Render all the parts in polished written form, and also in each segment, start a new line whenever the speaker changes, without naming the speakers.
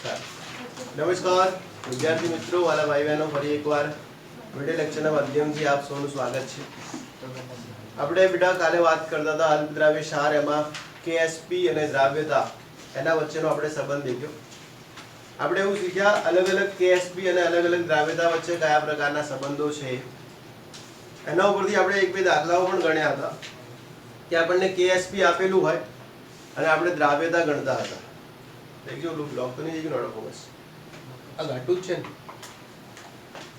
નમસ્કાર વિદ્યાર્થી મિત્રો, વાલા ભાઈ બહેનો, ફરી એકવાર વિડિયો લેક્ચરના માધ્યમથી આપ સૌનું સ્વાગત છે। આપણે બેટા કાલે વાત કરતા હતા અલ્પદ્રાવ્ય ક્ષાર, એમાં કેએસપી અને દ્રાવ્યતા એના વચ્ચેનો આપણે સંબંધ દેખ્યો। આપણે એવું શીખ્યા અલગ અલગ કેએસપી અને અલગ અલગ દ્રાવ્યતા વચ્ચે કયા પ્રકારના સંબંધો છે। એના ઉપરથી આપણે એક બે દાખલાઓ પણ ગણ્યા હતા કે આપણને કેએસપી આપેલું હોય અને આપણે દ્રાવ્યતા ગણતા હતા। देखिए ब्लॉक तो नहीं देखिए नोडो बस આ ઘાટું જ છે ને।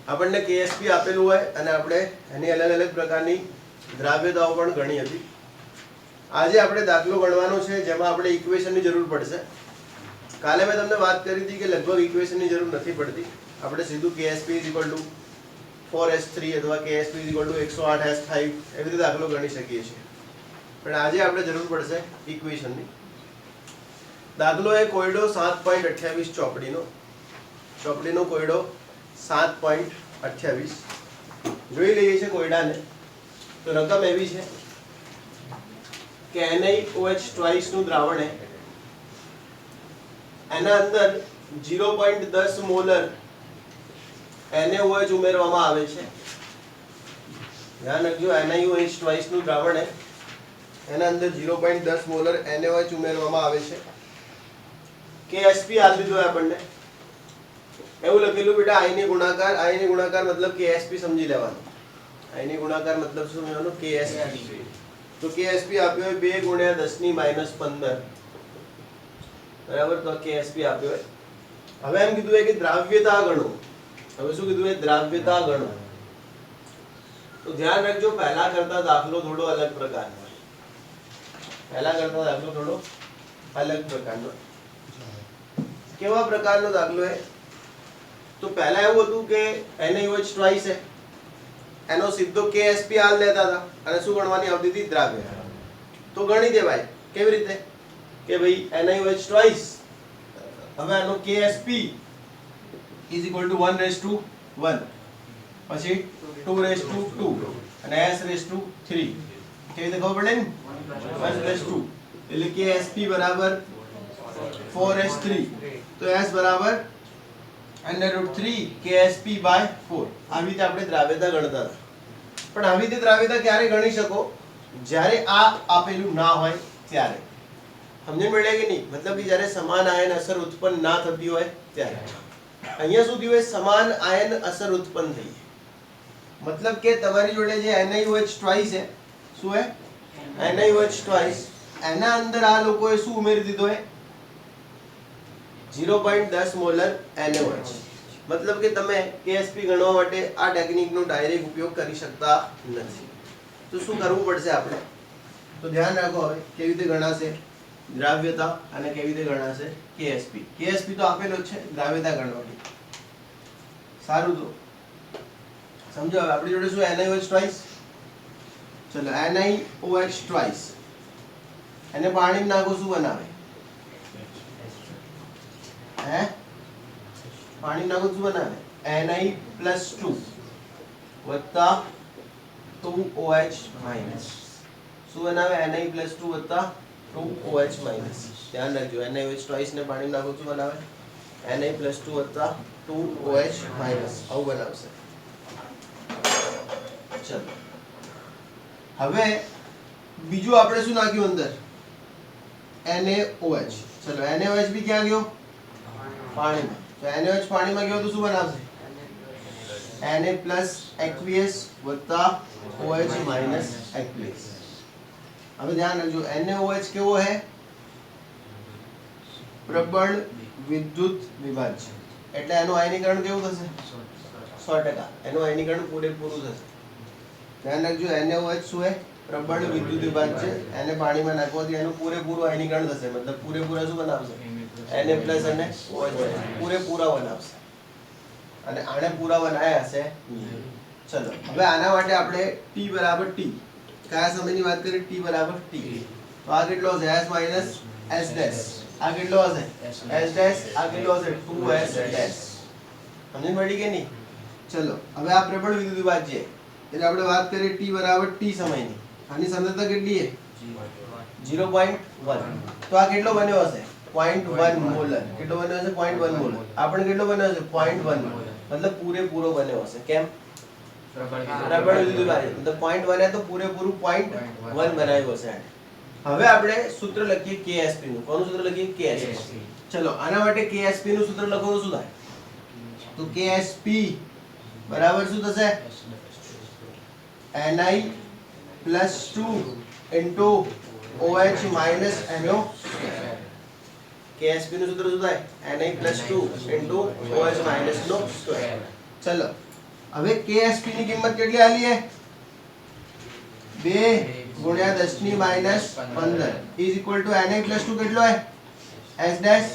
આપણને કેએસપી આપેલું હોય અને આપણે એની અલગ અલગ પ્રકારની દ્રાવ્યતાઓ પણ ગણી હતી। આજે આપણે દાખલો ગણવાનો છે જેમાં આપણે ઇક્વેશનની જરૂર પડશે। કાલે મેં તમને વાત કરી હતી કે લગભગ ઇક્વેશનની જરૂર નથી પડતી, આપણે સીધું કેએસપી = 4s3 અથવા કેએસપી = 108s5 એવી રીતે દાખલો ગણી શકીએ છીએ, પણ આજે આપણે જરૂર પડશે ઇક્વેશનની। દાખલો એ કોયડો 7.28 ચોપડીનો કોયડો 7.28 જોઈ લઈએ છે કોયડાને। તો રકમ એવી છે કે NaOH ટ્વાઇસ નું દ્રાવણ है, એના અંદર 0.10 મોલર NaOH ઉમેરવામાં આવે છે। ધ્યાન રાખજો, NaOH ટ્વાઇસ નું દ્રાવણ है, એના અંદર 0.10 મોલર NaOH ઉમેરવામાં આવે છે। केएसपी आ દીધો આપણને, એવું લખેલું બેટા I ની ગુણાકાર મતલબ केएसपी સમજી લેવાનું। I ની ગુણાકાર મતલબ શું લેવાનો? केएसपी। તો केएसपी આપ્યો હોય 2 × 10⁻15 બરાબર, તો केएसपी આપ્યો હોય। હવે એમ કીધું હોય કે દ્રાવ્યતા ગણો। હવે શું કીધું હોય? દ્રાવ્યતા ગણો। તો ધ્યાન રાખજો, પહેલા કરતા દાખલો થોડો અલગ પ્રકારનો છે। કેવા પ્રકારનો દાખલો है? तो पहला એવું હતું કે NaOH ટ્વાઇસ है, એનો સીધો KSP હાલ લેતા હતા અને શું ગણવાની આવતી હતી? દ્રાવ્યતા। તો ગણી દેવાય। કેવી રીતે? કે ભાઈ NaOH ટ્વાઇસ, હવે આનો KSP = 1:1, પછી 2:2 અને S:3। કેવી રીતે ખબર પડે ને? 1:2 એટલે KSP બરાબર 4s3, तो s बराबर √3 KSP/4। આવી રીતે આપણે દ્રાવ્યતા ગણતા હતા। પણ આવી રીતે દ્રાવ્યતા ક્યારે ગણી શકો? જ્યારે આ આપેલું ના હોય ત્યારે। સમજણ મળે કે નહીં? મતલબ કે જ્યારે સમાન આયન અસર ઉત્પન્ન ના થતી હોય ત્યારે। અહીંયા શું થયું? સમાન આયન અસર ઉત્પન્ન થઈ, મતલબ કે તમારી જોડે જે NaOH ટ્વાઇસ છે, શું હે? NaOH ટ્વાઇસ, એના અંદર આ લોકોએ શું ઉમેરી દીધો है? 0.10 મોલર NaOH। मतलब કે તમે KSP ગણવા માટે આ ટેકનિકનો ડાયરેક્ટ ઉપયોગ કરી શકતા નથી। તો શું કરવું પડશે આપણે? તો ધ્યાન રાખો, હવે કેવી રીતે ગણાશે દ્રાવ્યતા અને કેવી રીતે ગણાશે KSP। KSP તો આપેલો જ છે, દ્રાવ્યતા ગણવાની સારું। તો સમજો, હવે આપણી જોડે શું NaOH ટ્વાઇસ, ચલો NaOH ટ્વાઇસ, એને પાણીમાં નાખો, શું બનાવે? પાણી નાખો શું બનાવે? Na+2 વત્તા 2OH માઈનસ। શું બનાવે? Na+2 વત્તા 2OH માઈનસ। ધ્યાન રાખજો, NaOH ટ્વાઇસ ને પાણી નાખો શું બનાવે? Na+2 વત્તા 2OH માઈનસ, આવું બનાવશે। ચલો, હવે બીજું આપણે શું નાખ્યું અંદર? NaOH। ચલો, NaOH બી ક્યાં ગયો? પાણીમાં। તો NaOH પાણીમાં ગયો તો શું બનાવશે? Na પ્લસ aqueous વત્તા OH માઈનસ aqueous। હવે ધ્યાન રાખજો, NaOH કેવો है? પ્રબળ વિદ્યુત વિભાજ્ય, એટલે એનું આયનીકરણ કેવું થશે? 100%। એનું આયનીકરણ પૂરેપૂરું થશે। ધ્યાન રાખજો, NaOH શું है? પ્રબળ વિદ્યુત વિભાજ્ય, એને પાણીમાં નાખવાથી એનું પૂરેપૂરું આયનીકરણ થશે, મતલબ પૂરેપૂરા શું બનાવશે? Na+ અને OH પૂરેપૂરા બનાવશે, અને આને પૂરા બનાયા હશે। ચલો, હવે આના માટે આપણે T બરાબર T, કયા સમયની વાત કરીએ? T બરાબર T। તો આ કેટલો હશે? S minus S dash. આ કેટલો હશે? S dash. આ કેટલો હશે? 2S dash. સમજ પડી કે નહીં? ચલો, હવે આ પ્રબળ વિદ્યુત વિભાજ્ય, એટલે આપણે વાત કરીએ T બરાબર T સમયની। આની સાંદ્રતા કેટલી છે? 0.1। તો આ કેટલો બન્યો હશે? 0.1 મોલર. કેટલો બન્યો હશે? 0.1 મોલર. આપણે કેટલો બન્યો હશે? 0.1 મતલબ પૂરેપૂરો બન્યો હશે. કેમ? રબડ લીધું ભાઈ, મતલબ 0.1 તો પૂરેપૂરું 0.1 બનાવ્યું હશે. હવે આપણે સૂત્ર લખીએ KSP નું. કોનું સૂત્ર લખીએ? KSP. ચલો આના માટે KSP નું સૂત્ર લખો તો શું થાય? તો KSP બરાબર શું થશે? Ni plus 2 into OH minus NO. KSP નું સૂત્ર શું થાય? Ni plus 2 into OH minus NO square. ચલો હવે KSP ની કિંમત કેટલી આલી હે? 2 ગુણ્યા 10 ની minus 15 is equal to Ni plus 2 કેટલો હે? S dash.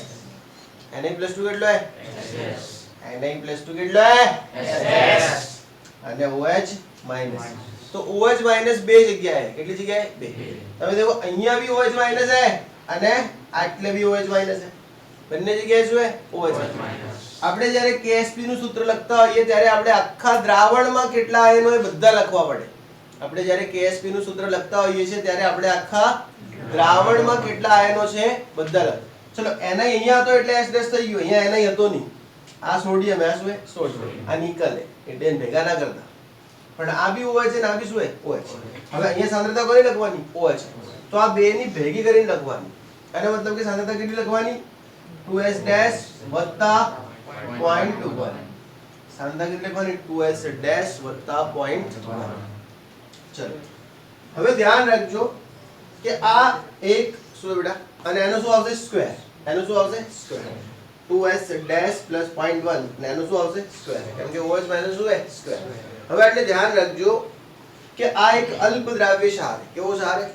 Ni plus 2 કેટલો હે? Ni plus 2 કેટલો હે? S અને OH minus. તો OH minus બે જગ્યાએ, કેટલી જગ્યાએ? બે. તમે देखो અહીંયા भी OH minus है અને આટલે भी OH minus है. બંને જગ્યાએ શું है? OH minus. આપણે જ્યારે KSP નું સૂત્ર લખતા હોઈએ ત્યારે આપણે આખા દ્રાવણમાં કેટલા આયનો એ બધા લખવા પડે. આપણે જ્યારે KSP નું સૂત્ર લખતા હોઈએ છીએ ત્યારે આપણે આખા દ્રાવણમાં કેટલા આયનો છે બધા લખ. ચલો Ni અહીંયા હતો એટલે S ડેશ થઈ ગયો. અહીંયા Ni હતો નહીં. આ સોડિયમ, આ શું है? સોડિયમ. આ નિકલ है એટલે ભેગા ના કરતા. પણ આ भी OH છે ને આ भी શું है? OH. હવે અહીંયા સાંદ્રતા કોની લખવાની? OH. તો આ બે ની ભેગી કરીને લખવાની. આનો મતલબ કે સાંદ્રતા કેટલી લખવાની? 2S ડેશ વત્તા 0.1. સાંદ્રતા કેટલી લખવાની? 2S ડેશ વત્તા 0.1. ચલો હવે ધ્યાન રાખજો કે આ એક શું બેટા અને એનો શું આવશે? સ્ક્વેર. એનો શું આવશે? સ્ક્વેર. 2S ડેશ પ્લસ 0.1 અને એનો શું આવશે? સ્ક્વેર. કેમ કે OH માઈનસ શું है? સ્ક્વેર. હવે એટલે ધ્યાન રાખજો કે આ એક અલ્પ દ્રાવ્ય ક્ષાર છે. કેવો ક્ષાર છે?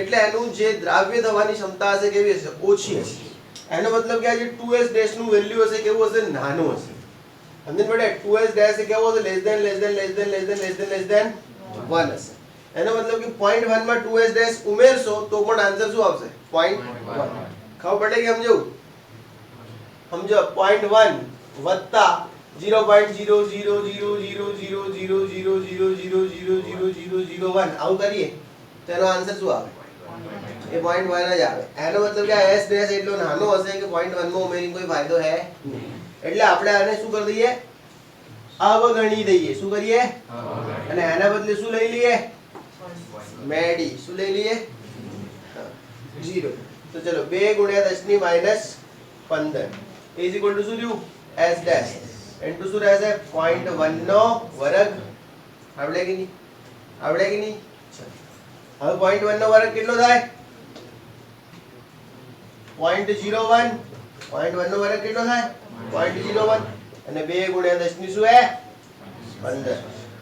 એટલે એનું જે દ્રાવ્ય થવાની ક્ષમતા હશે કેવી હશે? ઓછી હશે. એનો મતલબ કે આ જે 2S ડેશ નું વેલ્યુ હશે કેવું હશે? નાનું હશે. સમજણ પડે? 2S ડેશ એ કેવો હશે? લેસ ધેન 1 હશે. એનો મતલબ કે 0.1 માં 2S ડેશ ઉમેરશો તો પણ આન્સર શું આવશે? 0.1. ખબર પડે કે સમજો? સમજો 0.1 વત્તા 0.00000000000001 આવું કરીએ તો એનો આન્સર શું આવે? એ 0.1 જ આવે. એનો મતલબ કે આ S ડેશ એટલો નાનો હશે કે 0.1 માં ઉમેરીને કોઈ ફાયદો હે નહીં. એટલે આપણે આને શું કરી દઈએ? અવગણી દઈએ. શું કરીએ? અને એના બદલે શું લઈ લઈએ? મેડી. શું લઈ લઈએ? 0. તો ચલો 2 ગુણ્યા 10 ની માઈનસ 15 is equal to શું થયું? S dash into શું રહેશે? 0.1 નો વર્ગ. આવડે કે નહીં? આવડે કે નહીં? હવે 0.1 નો વર્ગ કેટલો થાય? 0.01. 0.1 નો વર્ગ કેટલો થાય? 0.01 અને 2 ગુણ્યા 10 ની શું હે? 15.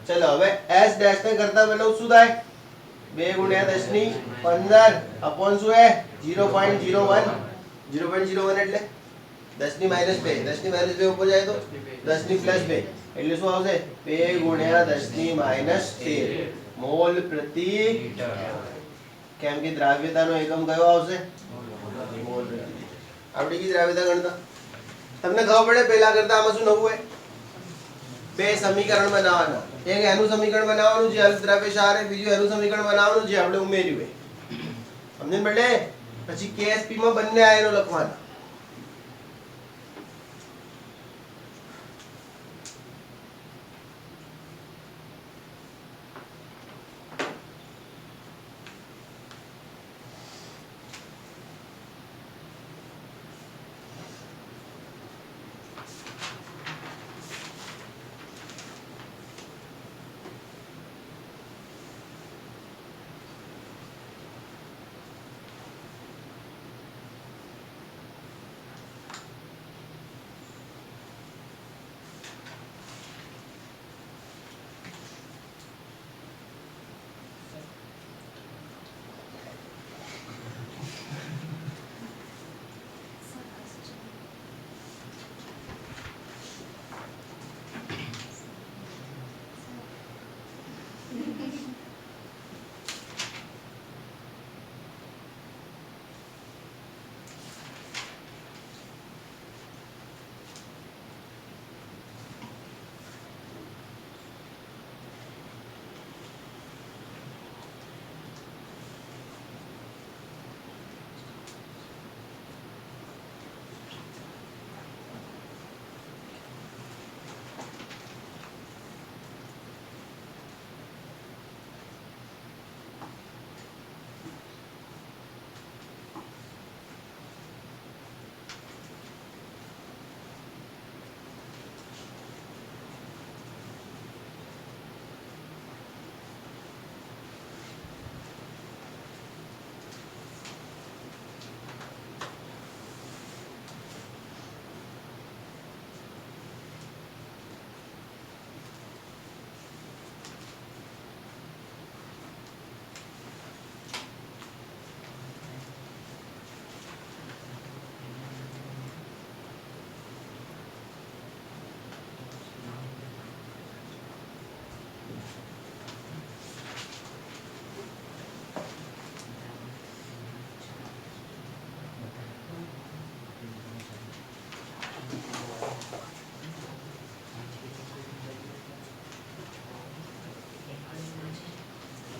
ચલો હવે S dash ને કરતા બનાવ શું થાય? 2 ગુણ્યા 10 ની 15 અપોન શું હે? 0.01. 0.01 એટલે 10 ની માઈનસ 2. 10 ની માઈનસ 2 ઉપર જાય તો 10 ની પ્લસ 2 એટલે શું આવશે? 2 ગુણ્યા 10 ની માઈનસ 13 મોલ પ્રતિ લિટર. કેમ કે દ્રાવ્યતાનો એકમ કયો આવશે? મોલ પ્રતિ લિટર. આપણે કી દ્રાવ્યતા ગણતા તમને ખબર પડે પહેલા કરતા આમાં શું નવું હોય? બે સમીકરણ બનાવવાના. એક એનું સમીકરણ બનાવવાનું જે અલ્પ દ્રાવ્ય ક્ષાર છે, બીજું એનું સમીકરણ બનાવવાનું જે આપણે ઉમેર્યું છે. સમજણ પડે? પછી KSP માં બંને આયનો લખવાના.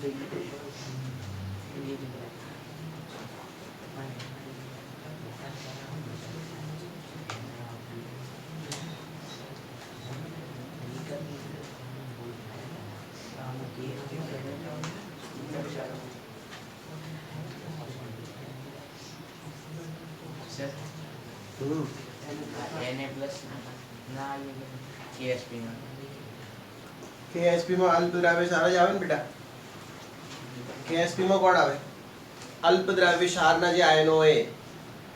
KSP માં અલ્પદ્રાવ્ય ક્ષાર જ આવે ને બેટા. KSP માં કોણ આવે? અલ્પદ્રાવ્ય ક્ષારના જે આયનો હોય.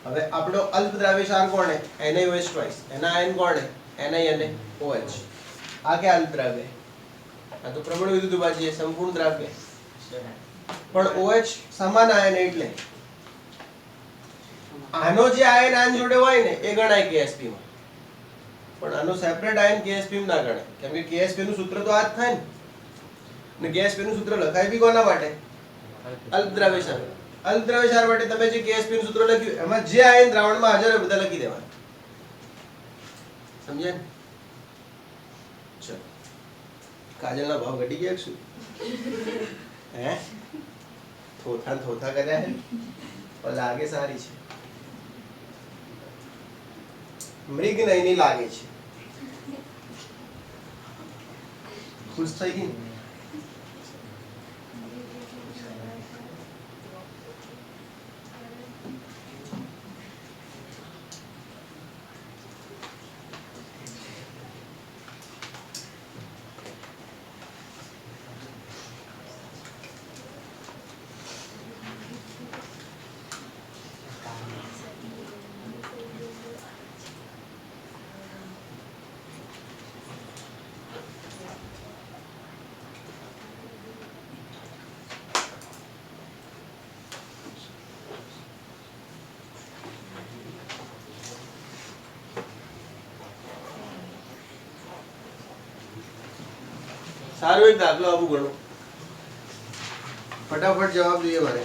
હવે આપણો અલ્પદ્રાવ્ય ક્ષાર કોણ હે? NaOH twice. એના આયન કોણ હે? Na અને OH. આ કે અલ્પદ્રાવ્ય? આ તો પ્રબળ વિદ્યુત ઉપાધિ છે, સંપૂર્ણ દ્રાવ્ય. પણ OH સમાન આયન એટલે આનો જે આયન આન જોડે હોય ને એ ગણાય KSP માં. પણ આનો સેપરેટ આયન KSP માં ના ગણાય. કેમ કે KSP નું સૂત્ર તો આ જ થાય ને. ને KSP નું સૂત્ર લખાય બી કોના માટે? અલ્પદ્રાવ્ય ક્ષાર. અલ્પદ્રાવ્ય ક્ષાર માટે તમે જે KSP નું સૂત્ર લખ્યું એમાં જે આયન દ્રાવણમાં હાજર હોય બધા લખી દેવાના. સમજ્યા ને? ચલો. કાજલના ભાવ ઘટી ગયા શું? હે? થોથા કર્યા હે? પણ લાગે સારી છે. મૃગ નયની લાગે છે. ખુશ થઈ ગઈ ને? સારું એક દાખલો આપું ગણો. ફટાફટ જવાબ જોઈએ મારે.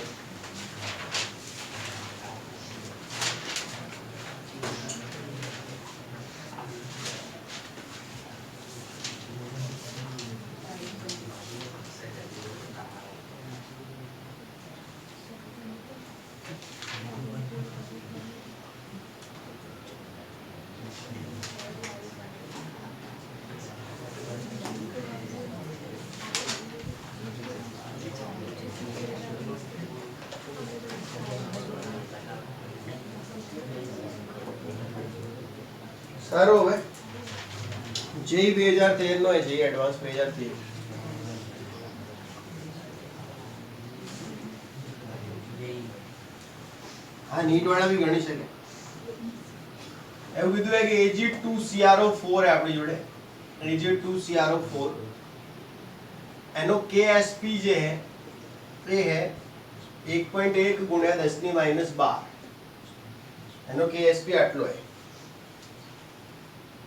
સારું હવે JEE 2013 નો JEE એડવાન્સ 2013. હા નીટ વાળા બી ગણી શકે. એવું કીધું કે Ag2CrO4 હે આપણી જોડે. Ag2CrO4 એનો KSP જે હે એ હે 1.1 ગુણ્યા 10⁻12. એનો KSP આટલો હે.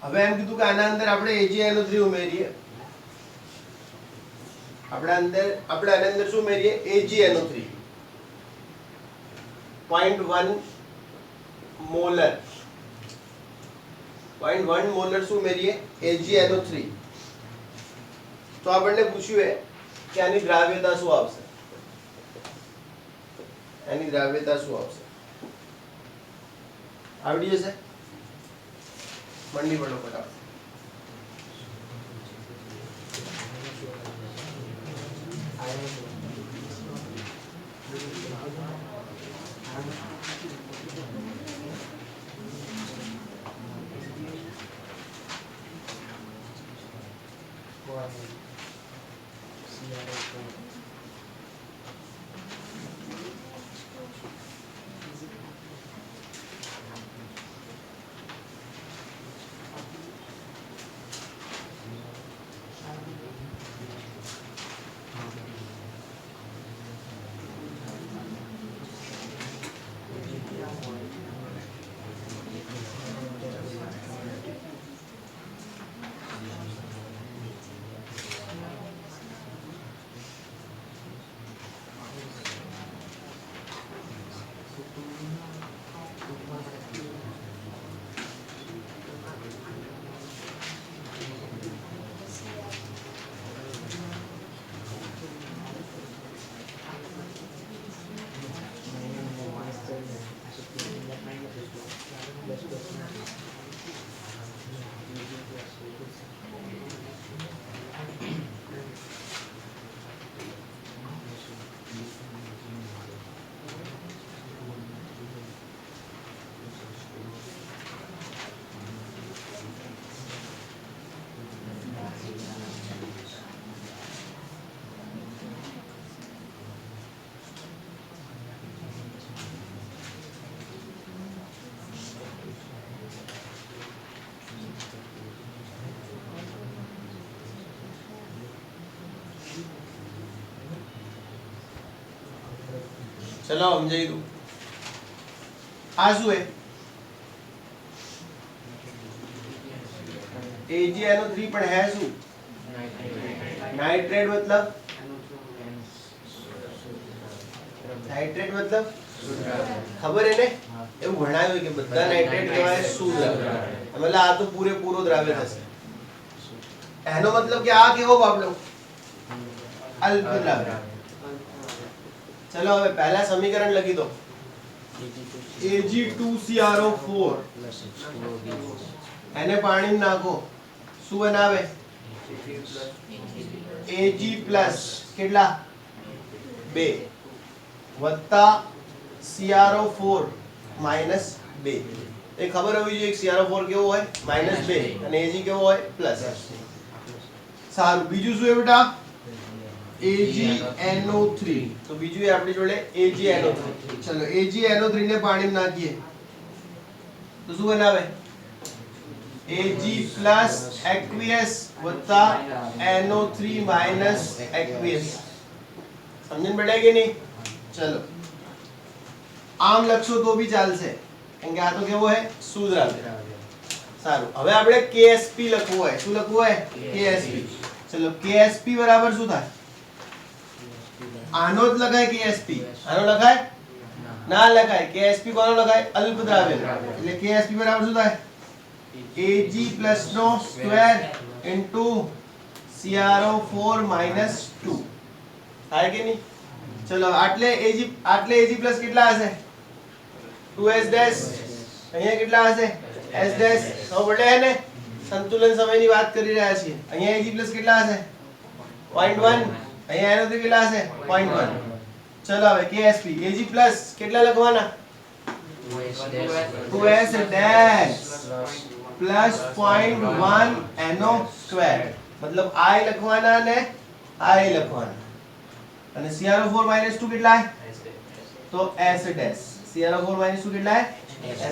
હવે એમ કીધું કે આના અંદર આપણે AgNO3 ઉમેરીએ. આપણે આના અંદર શું ઉમેરીએ? AgNO3 0.1 molar. 0.1 મોલર શું ઉમેરીએ? AgNO3. તો આપણને પૂછ્યું છે કે આની દ્રાવ્યતા શું આવશે? એની દ્રાવ્યતા શું આવશે? આવડી જશે? મંડી પડો ફટાફટ. ચલો સમજાઈ દઉં. આ શું હે? AgNO3 પણ है શું? नाइट्रेट मतलब नाइट्रेट मतलब ખબર હે ને? એવું ભણાવ્યું કે બધા નાઇટ્રેટ કહેવાય શુદ્ધ દ્રાવ્ય. એટલે આ તો પૂરેપૂરો દ્રાવ્ય થશે. એનો મતલબ કે આ કેવો બાબલો? અલ્પ દ્રાવ્ય. ચલો હવે પહેલા સમીકરણ લખી દો. Ag2CrO4 એને પાણીમાં નાખો, શું બનાવે? Ag પ્લસ કેટલા? 2 વત્તા CrO4 માઈનસ 2. એ ખબર હોવી જોઈએ કે CrO4 કેવો હોય? માઈનસ 2 અને Ag કેવો હોય? પ્લસ. સારું, બીજું શું છે બેટા? AgNO3. તો બીજું એ આપણી જોડે AgNO3. ચલો AgNO3 ને પાણીમાં નાખીએ તો શું બનાવે? Ag પ્લસ aqueous વત્તા NO3 માઈનસ aqueous. સમજણ પડે કે નહીં? ચલો આમ લખશો તો બી ચાલશે, કેમ કે આ તો કેવો હે? શુદ્ધ દ્રાવ્ય. સારું, હવે આપણે KSP લખવું હોય. શું લખવું હોય? KSP. ચલો KSP બરાબર શું થાય? આનો જ લખાય KSP. આનો લખાય? ના લખાય. KSP કોનો લખાય? અલ્પ દ્રાવ્ય. એટલે KSP બરાબર શું થાય? Ag પ્લસ નો સ્ક્વેર ઇન્ટુ CrO4 માઈનસ 2 થાય કે નહીં? ચલો આટલે Ag પ્લસ કેટલા હશે? 2s dash. અહીંયા કેટલા હશે? s dash. ખબર પડે હે ને? સંતુલન સમયની વાત કરી રહ્યા છીએ. અહીંયા Ag પ્લસ કેટલા હશે? 0.1. અહીંયા NO3 કેટલા હશે? 0.1. ચલો હવે KSP Ag પ્લસ કેટલા લખવાના? 2s dash plus 0.1 NO square. મતલબ I લખવાના ને I લખવાના. અને CrO4 માઈનસ 2 કેટલા? તો s ડેશ. CrO4 માઈનસ 2 કેટલા?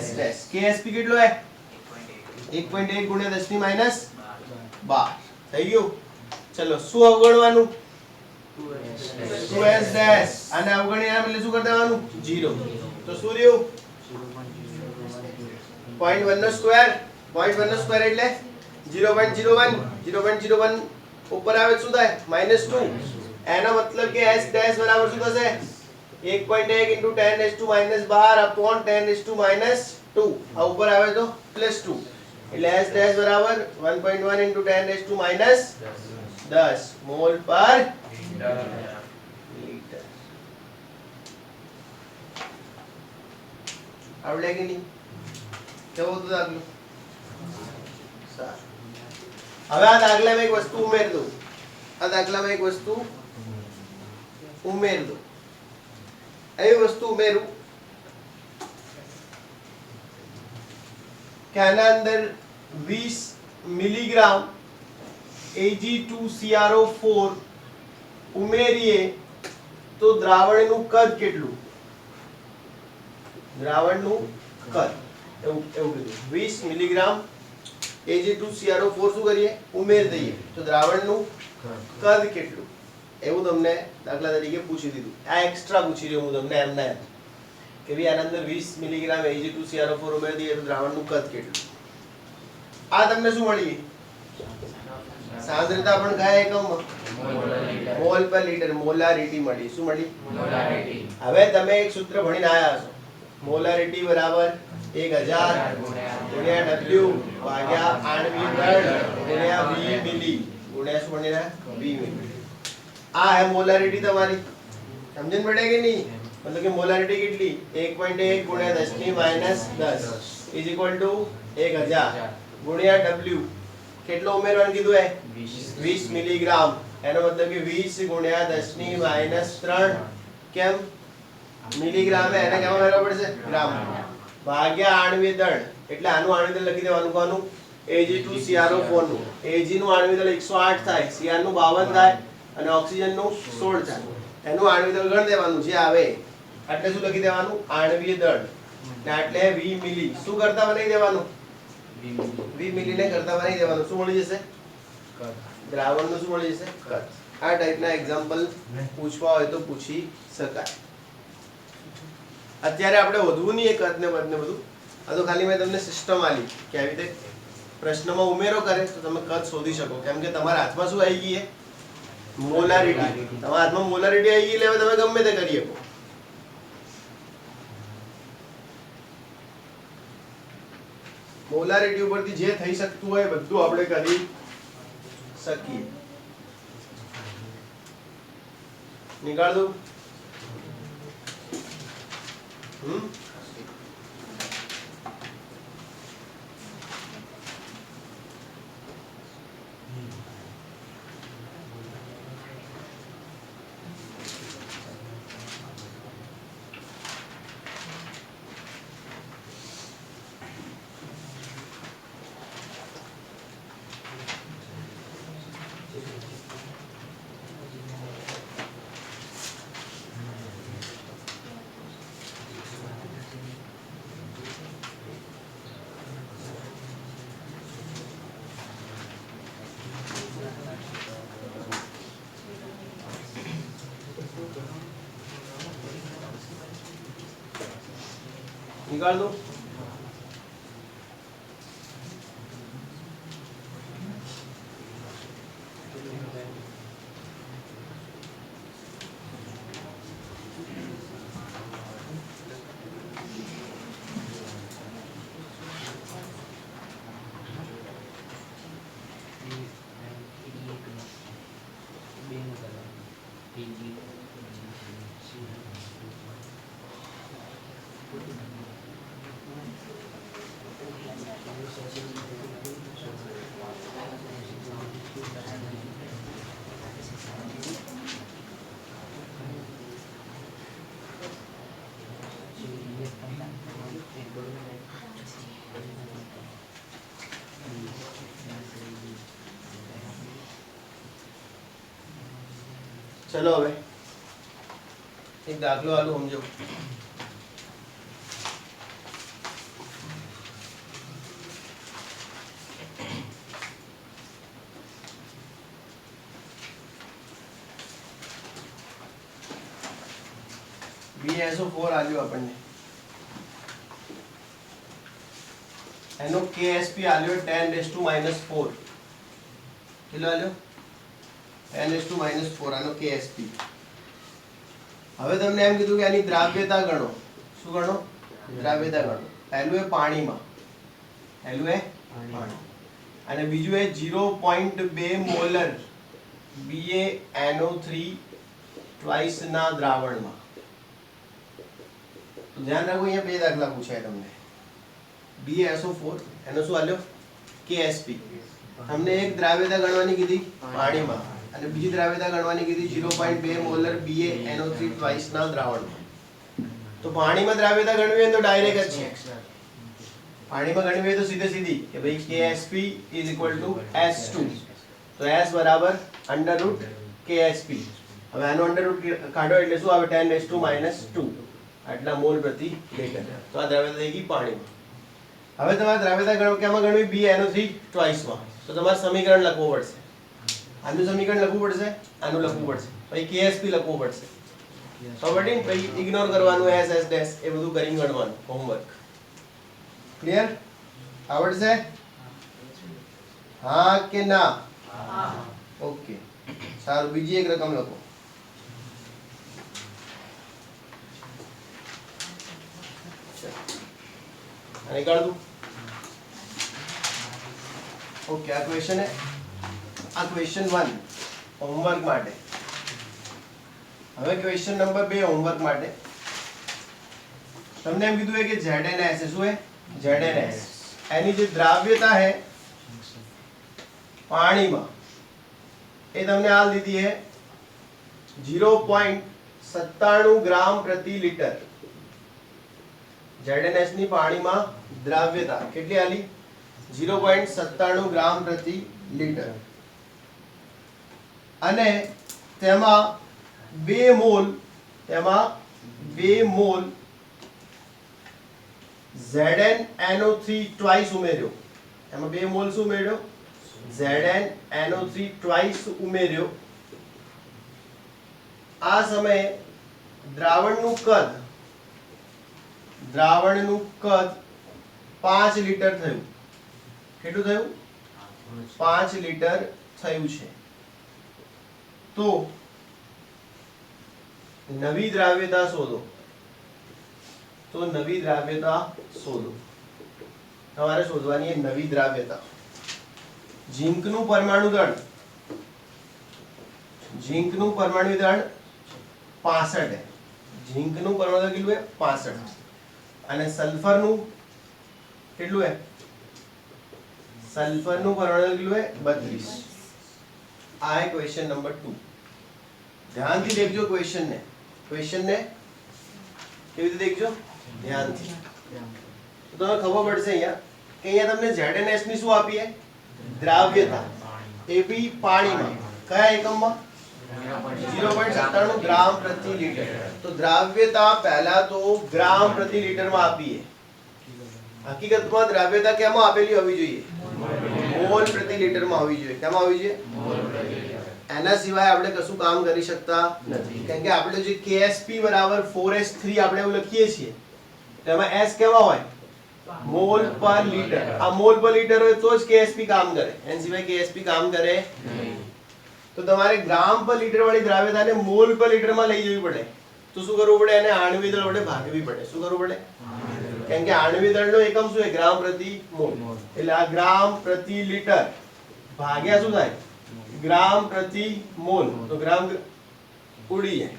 s dash. KSP કેટલો હે? 1.1 ગુણ્યા 10 ની માઈનસ 12 થઈ ગયું. ચલો શું અવગણવાનું? 2s dash. અને અવગણી આમ એટલે શું કરી દેવાનું? 0. તો શું રહ્યું? 0.1 નો સ્ક્વેર. 0.1 નો સ્ક્વેર એટલે 0.01. 0.01 ઉપર આવે શું થાય? -2. એનો મતલબ કે s ડેશ બરાબર શું થશે? 1.1 into 10 raised to minus 12 upon 10 raised to minus 2. આ ઉપર આવે તો +2. એટલે s ડેશ બરાબર 1.1 into 10 raised to minus 10 mall પર લીટર. આવડે કે નહીં? કેવો હતો દાખલો? સારું. હવે આ દાખલામાં એક વસ્તુ ઉમેર દઉં. આ દાખલામાં એક વસ્તુ ઉમેર દો. એવી વસ્તુ ઉમેરું કે આના અંદર 20 મિલીગ્રામ Ag2CrO4 ઉમેરીએ તો દ્રાવણનું કદ કેટલું? દ્રાવણનું કદ એવું કીધું. 20 મિલીગ્રામ Ag2CrO4 શું કરીએ? ઉમેર દઈએ તો દ્રાવણનું કદ કેટલું? એવું તમને દાખલા તરીકે પૂછી દીધું. આ એક્સ્ટ્રા પૂછી રહ્યો હું તમને એમ ના કે ભાઈ આના અંદર 20 મિલીગ્રામ Ag2CrO4 ઉમેરી દઈએ તો દ્રાવણનું કદ કેટલું? આ તમને શું મળી? સાંદ્રતા પણ કયા એકમમાં? મોલ પર લીટર. મોલારિટી મળી. શું મળી? મોલારિટી. હવે તમે એક સૂત્ર ભણીને આયા છો. મોલારિટી બરાબર 1000 ગુણ્યા W ભાગ્યા આણ્વિક દળ ગુણ્યા V મિલી ગુણ્યા શું ભણી રહ્યા? V મિલી. આ હે મોલારિટી તમારી. સમજણ પડે કે નહીં? मतलब कि मोलारिटी કેટલી? 1.1 ગુણ્યા 10 ની માઈનસ 10 ઇઝ ઇક્વલ ટુ 1000 ગુણ્યા W કેટલો ઉમેરવાનું કીધું હે? 20 મિલીગ્રામ. એનો મતલબ કે 20 ગુણ્યા 10 ની માઈનસ 3 કેમ? મિલીગ્રામ હે એને કેમાં મેળવવા પડશે? ગ્રામ. ભાગ્યા આણ્વિક દળ. એટલે આનું આણ્વિક દળ લખી દેવાનું કોનું? Ag2CrO4 નું. Ag નું આણ્વિક દળ 108 થાય, Cr નું 52 થાય અને ઓક્સિજન નું 16 થાય. એનું આણ્વિક દળ ગણ દેવાનું જે આવે. એટલે શું લખી દેવાનું? આણ્વિક દળ. ને એટલે V મિલી. શું કરતા બનાવી દેવાનું? V મિલી ને કરતા બનાવી દેવાનું. શું મળી જશે? કદ. દ્રાવણનું શું મળી જશે? કદ. આ ટાઈપના એક્ઝામ્પલ પૂછવા હોય તો પૂછી શકાય. અત્યારે આપણે વધવું નહીં એ કદ ને બદ ને બધું. આ તો ખાલી મેં તમને સિસ્ટમ આલી કે આવી રીતે પ્રશ્નમાં ઉમેરો કરે તો તમે કદ શોધી શકો, કેમ કે તમારા હાથમાં શું આવી ગઈ છે? મોલારિટી. તમારા હાથમાં મોલારિટી આવી ગઈ એટલે હવે તમે ગમે તે કરી શકો. મોલારિટી ઉપરથી જે થઈ શકતું હોય બધું આપણે કરી શકીએ. निकाल दो. निकाल दो. चलो હવે એક દાખલો આલો સમજો. BaSO4 આલ્યો આપણને, એનો KSP આલ્યો 10⁻⁻⁴. કેટલો આલ્યો? 10⁻⁻⁴ આનો KSP. હવે તમને એમ કીધું કે આની દ્રાવ્યતા ગણો. શું ગણો? દ્રાવ્યતા ગણો. પહેલું એ પાણીમાં, પહેલું એ પાણી, અને બીજું એ 0.2 મોલર BaNO3 ટ્વાઇસ ના દ્રાવણમાં. તો ધ્યાન રાખો, અહીંયા બે દાખલા પૂછાય તમને. BaSO4 એનો શું આલ્યો? KSP. તમને એક દ્રાવ્યતા ગણવાની કીધી પાણીમાં, અને બીજી દ્રાવ્યતા ગણવાની કીધી 0.2 મોલર BaNO3 ટ્વાઇસ ના દ્રાવણમાં. તો પાણીમાં દ્રાવ્યતા ગણવી હોય તો ડાયરેક્ટ જ છે. પાણીમાં ગણવી હોય તો સીધે સીધી કે ભાઈ KSP S2. તો S બરાબર √KSP. હવે આનો અંડરરૂટ કાઢો એટલે શું આવે? 10⁻². આટલા મોલ પ્રતિ લિટર. તો આ દ્રાવ્યતા થઈ ગઈ પાણીમાં. હવે તમારે દ્રાવ્યતા ગણો કેમાં ગણવી? BaNO3 ટ્વાઇસમાં. તો તમારે સમીકરણ લખવું પડશે. આનું સમીકરણ લખવું પડશે, આનું લખવું પડશે, પછી KSP લખવું પડશે. ખબર પડી? પછી ઇગ્નોર કરવાનું S ડેશ એ બધું કરીને ગણવાનું. Homework clear? આવડશે? હા કે ના? ઓકે, સારું. બીજી એક રકમ લખો. અને કાઢ દઉં. ઓકે, આ ક્વેશ્ચન હે, આ ક્વેશ્ચન 1 હોમવર્ક માટે. હવે ક્વેશ્ચન નંબર 2 હોમવર્ક માટે. તમને એમ કીધું है कि ZnS શું है? ZnS એની જે દ્રાવ્યતા है પાણીમાં એ તમને હાલ દીધી है 0.97 ગ્રામ પ્રતિ લિટર. ZnS ની પાણીમાં દ્રાવ્યતા કેટલી આલી? 0.97 ગ્રામ પ્રતિ લિટર. અને તેમાં 2 મોલ ZnNO3 ટ્વાઇસ ઉમેર્યો. એમાં 2 મોલ શું ઉમેર્યો? ZnNO3 twice ઉમેર્યો. આ સમયે દ્રાવણનું કદ દ્રાવણનું કદ 5 લિટર થયું. કેટલું થયું? 5 લિટર થયું છે. તો નવી દ્રાવ્યતા શોધો. તમારે શોધવાની છે નવી દ્રાવ્યતા. ઝીંકનું પરમાણુ દળ 65 है. ઝીંકનું પરમાણુ દળ કેટલું है? 65. અને સલ્ફરનું કેટલું है? સલ્ફરનું પરમાણુ દળ કેટલું है? 32. આ है क्वेश्चन नंबर 2. ધ્યાનથી દેખજો ક્વેશ્ચનને કેવી રીતે દેખજો ધ્યાનથી. તો તમને ખબર પડશે અહીંયા કે અહીંયા તમને ZnS ની શું આપી છે? દ્રાવ્યતા. એ બી પાણીમાં કયા એકમમાં? 0.97 ગ્રામ પ્રતિ લિટર. તો દ્રાવ્યતા પહેલા તો ગ્રામ પ્રતિ લિટર માં આપીએ. હકીકતમાં દ્રાવ્યતા કેમાં આપેલી હોવી જોઈએ? મોલ પ્રતિ લિટર માં હોવી જોઈએ. કેમાં હોવી જોઈએ? એના સિવાય આપણે કશું કામ કરી શકતા નથી. કારણ કે આપણે જે KSP બરાબર 4S3 આપણે એવું લખીએ છીએ તેમાં S કેવા હોય? મોલ પર લિટર. આ મોલ પર લિટર હોય તો જ KSP કામ કરે. એના સિવાય KSP કામ કરે નહીં. તો તમારે ગ્રામ પર લિટર વાળી દ્રાવ્યતાને મોલ પર લિટર માં લઈ જવી પડે. તો શું કરવું પડે? એને આણ્વિક દળ વડે ભાગવી પડે. શું કરવું પડે? કારણ કે આણ્વિક દળનો એકમ શું છે? ગ્રામ પ્રતિ મોલ. એટલે આ ગ્રામ પ્રતિ લિટર ભાગ્યા શું થાય? ગ્રામ પ્રતિ મોલ. તો ગ્રામ ઉડી જાય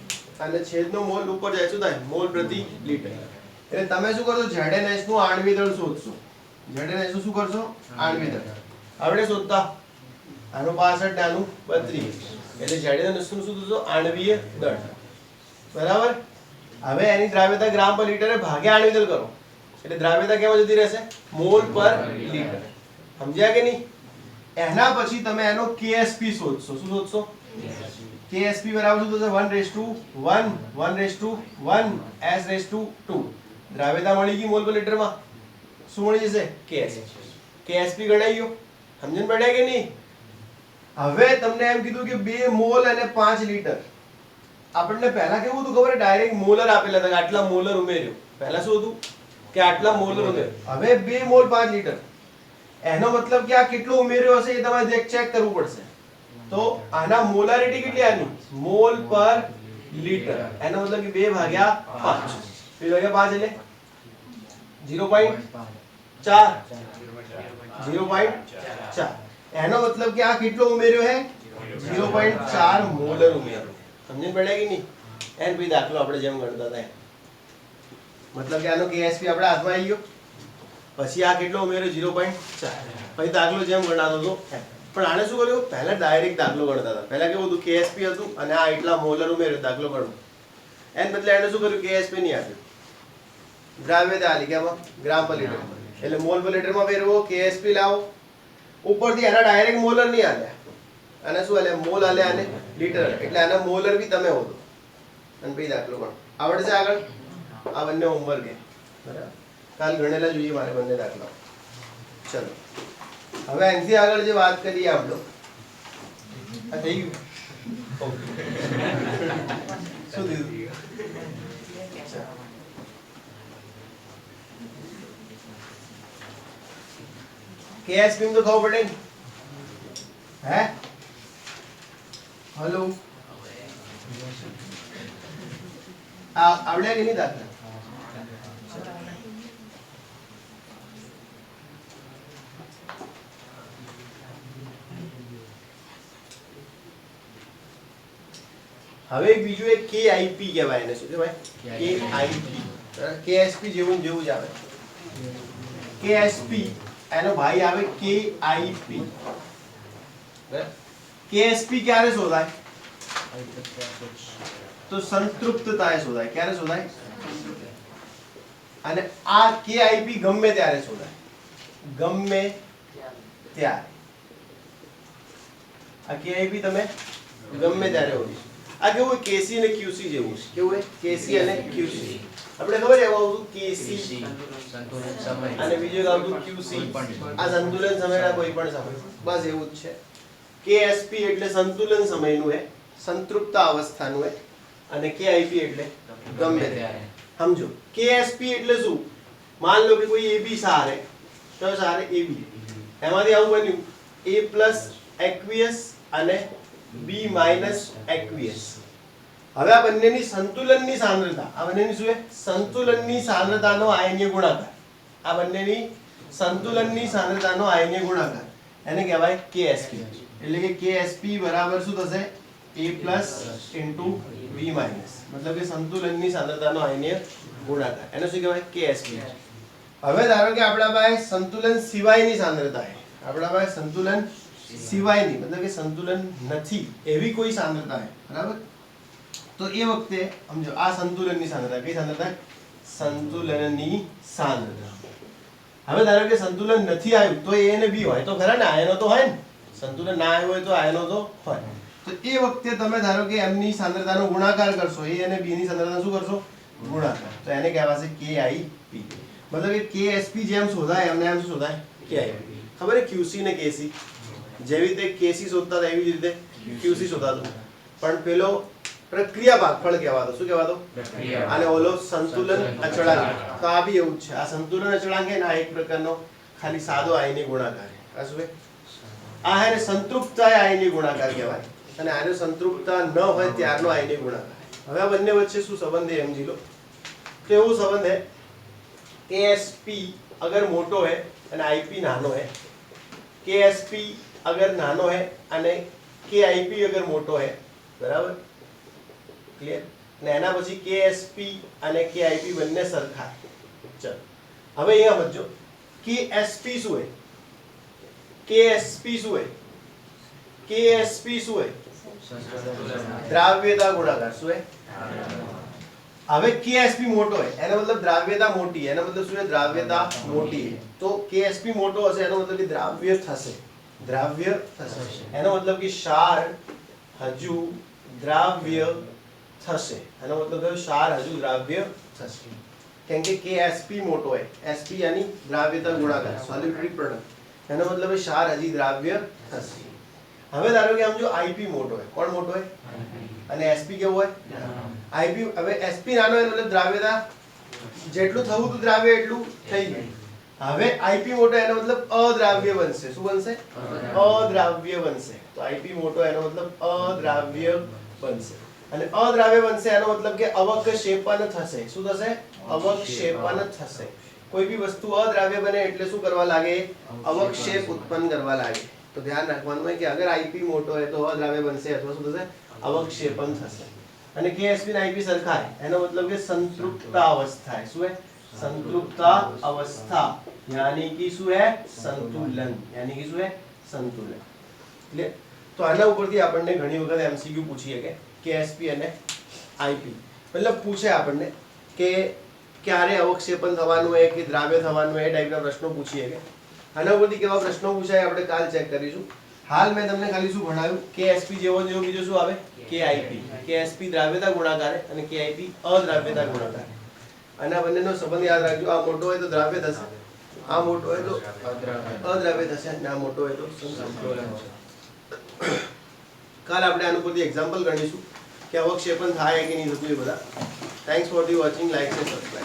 અને છેદનો મોલ ઉપર જાય. શું થાય? મોલ પ્રતિ લિટર. એટલે તમે શું કરશો? ZnS નું આણ્વિક દળ શોધશો. ZnS નું શું કરશો? આણ્વિક દળ. આપણે શોધતા આનું 65 ને આનું 32. એટલે ZnS નું શું શોધશો? આણ્વિક દળ. બરાબર. હવે એની દ્રાવ્યતા ગ્રામ પર લિટરે ભાગ્યા આણ્વિક દળ કરો. એટલે દ્રાવ્યતા કેમાં જતી રહેશે? મોલ પર લિટર. સમજ્યા કે નહીં? એના પછી તમે એનો KSP શોધશો. શું શોધશો? KSP બરાબર શું થશે? 1:1 1:1 S/2. દ્રાવ્યતા મળી ગઈ મોલ પર લિટર માં. શું મળી જશે? KSP ગણાઈ ગયો. સમજણ પડે કે નહીં? હવે તમને એમ કીધું કે 2 મોલ અને 5 લિટર. આપણને પહેલા કેવું હતું ખબર? ડાયરેક્ટ મોલર આપેલા હતા કે આટલા મોલર ઉમેર્યો. પહેલા શું હતું કે આટલા મોલર ઉમેર્યો. હવે 2 મોલ 5 લિટર. એનો મતલબ કે આ કેટલો ઉમેર્યો હશે એ તમારે ચેક કરવું પડશે. તો આના મોલારિટી કેટલી? આની મોલ પર લિટર. એનો મતલબ કે 2/5. 2/5 એટલે 0.4. 0.4. એનો મતલબ કે આ કેટલો ઉમેર્યો है? 0.4 મોલર ઉમેર્યો. સમજણ પડે કે નહીં? એન પછી દાખલો આપણે જેમ ગણતા હતા મતલબ કે આનો KSP આપણા હાથમાં આવી ગયો. પછી આ કેટલો ઉમેર્યો? 0.4. પછી દાખલો જેમ ગણાતો હતો પણ આને શું કર્યું? પહેલા ડાયરેક્ટ દાખલો ગણતા હતા. પહેલા કેવું હતું? KSP હતું અને આ એટલા મોલર ઉમેર્યો દાખલો ગણો. એન બદલે એને શું કર્યું? KSP નહીં આપ્યું. દ્રાવ્યતા આલી કેમાં? ગ્રામ પર લિટર. એટલે મોલ પર લિટર માં ફેરવો. KSP લાવો. ઉપરથી એના ડાયરેક્ટ મોલર નહીં આલ્યા. અને શું આલ્યા? મોલ આલ્યા અને લિટર. એટલે આના મોલર બી તમે હોતો. અને પછી દાખલો ગણો. આવડશે આગળ? આ બંને હોમવર્ક છે. બરાબર. કાલ ગણેલા જોઈએ મારે બંને દાખલા. ચલો હવે અહીંથી આગળ જે વાત કરીએ આપણે આ થઈ ગયું. શું થયું? KSP તો ખબર પડે ને? હે હેલો આવડ્યા કે નહીં દાખલા? હવે બીજું એક KIP કહેવાય. એને શું કહેવાય? KIP. KSP જેવું જ આવે. KSP એનો ભાઈ આવે KIP. KSP ક્યારે શોધાય? તો સંતૃપ્તતાએ શોધાય. ક્યારે શોધાય? અને આ KIP ગમે ત્યારે શોધાય. ગમે ત્યારે આ KIP તમે ગમે ત્યારે હોય. આ કેવું KC અને QC જેવું છે. કેવું છે? KC અને QC. આપણે ખબર છે એવું KC સંતુલન સમય અને બીજું એક આવતું QC આ સંતુલન સમયના કોઈ પણ સમય. બસ એવું જ છે. KSP એટલે સંતુલન સમયનું છે, સંતૃપ્ત અવસ્થાનું છે અને KIP એટલે ગમે ત્યારે. સમજો KSP એટલે શું? માન લો કે કોઈ AB સાર હે, તો સાર AB, એમાંથી આવું બન્યું A પ્લસ aqueous અને B માઇનસ aqueous. હવે આ બંનેની સંતુલનની સાંદ્રતા, આ બંનેની શું છે? સંતુલનની સાંદ્રતાનો આયનીય ગુણાકાર, આ બંનેની સંતુલનની સાંદ્રતાનો આયનીય ગુણાકાર એને કહેવાય KSP. એટલે કે KSP બરાબર શું થશે? A plus into B minus, મતલબ કે સંતુલનની સાંદ્રતાનો આયનીય ગુણાકાર, એને શું કહેવાય? KSP. હવે ધારો કે આપણા પાસે સંતુલન સિવાયની સાંદ્રતા છે, આપણા પાસે સંતુલન સિવાયની મતલબ કે સંતુલન નથી એવી કોઈ સાંદ્રતા છે, બરાબર? તો એ વખતે સમજો આ સંતુલનની સાંદ્રતા, કઈ સાંદ્રતા? સંતુલનની સાંદ્રતા. હવે ધારો કે સંતુલન નથી આવ્યું તો A અને B હોય તો ખરા ને, આયનો તો હોય ને. સંતુલન ના આવ્યું હોય તો આયનો તો હોય. તો એ વખતે તમે ધારો કે એમની સાંદ્રતાનો ગુણાકાર કરશો, A અને B ની સાંદ્રતા શું કરશો? ગુણાકાર. તો એને કહેવાશે KIP. મતલબ કે KSP જેમ શોધાય એમને એમ શું શોધાય? KIP. ખબર છે QC ને KC, જેવી રીતે KC શોધતા હતા એવી જ રીતે QC શોધાતું, પણ પેલો પ્રક્રિયા ભાગફળ કહેવાતો. શું કહેવાતો? અને ઓલો સંતુલન અચળાંક. તો આ બી એવું જ છે, આ સંતુલન અચળાંક છે ને આ એક પ્રકારનો ખાલી સાદો આયનીય ગુણાકાર છે. આ શું છે? આ હે ને સંતૃપ્તતા આયનીય ગુણાકાર કહેવાય, અને આનો સંતૃપ્તતા ન હોય ત્યારનો આયનીય ગુણાકાર. હવે આ બંને વચ્ચે શું સંબંધ છે સમજી લો. તો એવું સંબંધ है KSP अगर मोटो है અને IP નાનો है, KSP अगर नानो है અને KIP अगर मोटो है, बराबर? क्लियर? ને એના પછી KSP અને KIP બંને સરખા. ચલો હવે અહીંયા સમજો KSP શું है? KSP શું है? KSP શું है? દ્રાવ્યતા ગુણાકાર. શું है? હવે KSP મોટો है એનો મતલબ દ્રાવ્યતા મોટી है, એનો મતલબ શું है? દ્રાવ્યતા મોટી है. તો KSP મોટો હશે એનો મતલબ કે દ્રાવ્ય થશે, દ્રાવ્ય થશે. એનો મતલબ કે ક્ષાર હજુ દ્રાવ્ય થશે, એનો મતલબ કે ક્ષાર હજુ દ્રાવ્ય થશે. કેમ કે KSP મોટો है, SP यानी દ્રાવ્યતા ગુણાકાર, સોલ્યુટરી પ્રોડક્ટ, એનો મતલબ કે ક્ષાર હજી દ્રાવ્ય થશે. હવે ધારો કે આમ જો IP મોટો है, કોણ મોટો है? અને SP કેવો હોય? IP. હવે SP નાનો એનો મતલબ દ્રાવ્યતા જેટલું થવું તો દ્રાવ્ય એટલું થઈ ગયું. હવે IP મોટો એનો મતલબ અદ્રાવ્ય બનશે. શું બનશે? અદ્રાવ્ય બનશે. તો IP મોટો એનો મતલબ અદ્રાવ્ય બનશે, અને અદ્રાવ્ય બનશે એનો મતલબ કે અવક્ષેપન થશે. શું થશે? અવક્ષેપન થશે. કોઈ બી વસ્તુ અદ્રાવ્ય બને એટલે શું કરવા લાગે? અવક્ષેપ ઉત્પન્ન કરવા લાગે. તો ધ્યાન રાખવાનું હોય કે અગર IP મોટો હોય તો અદ્રાવ્ય બનશે અથવા શું થશે? અવક્ષેપન થશે. અને KSP અને IP સરખા है એનો मतलब કે સંતૃપ્તા અવસ્થા है. શું है? संतृप्ता अवस्था, यानी कि શું है? સંતુલન. यानी कि શું है? સંતુલન. ક્લિયર? તો આના ઉપરથી આપણને ઘણી વખત MCQ પૂછીએ કે KSP અને IP મતલબ પૂછે આપણને કે ક્યારે અવક્ષેપન થવાનું હોય કે દ્રાવ્ય થવાનું હોય, એ ટાઈપના પ્રશ્નો પૂછીએ કે આના ઉપરથી કેવા પ્રશ્નો પૂછાય આપણે કાલ ચેક કરીશું. હાલ મેં તમને ખાલી શું ભણાવ્યું? KSP જેવો બીજો શું આવે? KIP. KSP દ્રાવ્યતા ગુણાકાર અને KIP અદ્રાવ્યતા ગુણાકાર. અને આ બંનેનો સંબંધ યાદ રાખજો. આ મોટો હોય તો દ્રાવ્ય થશે, આ મોટો હોય તો અદ્રાવ્ય થશે, અને આ મોટો હોય તો સંતુલન. કાલ આપણે આનું પરથી એક્ઝામ્પલ ગણીશું કે અવક્ષેપન થાય કે નહીં થતું એ બધા. Thanks for the watching. Like and subscribe.